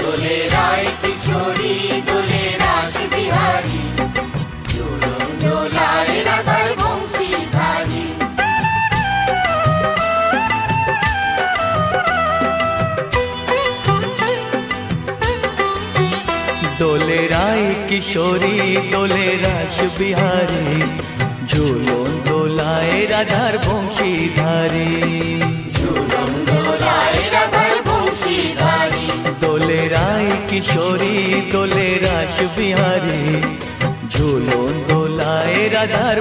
দোলে রায় কিশোরী দোলে রাস বিহারী, ঝুলন দোলায় রাধার বংশীধারী। দোলে রায় কিশোরী দোলে রাস বিহারী, ঝুলন দোলায় রাধার বংশীধারী। ঝুলন দোলায় রাধার বংশীধারী। দোলে রায় কিশোরী দোলে রাস বিহারী, ঝুলন দোলায় রাধার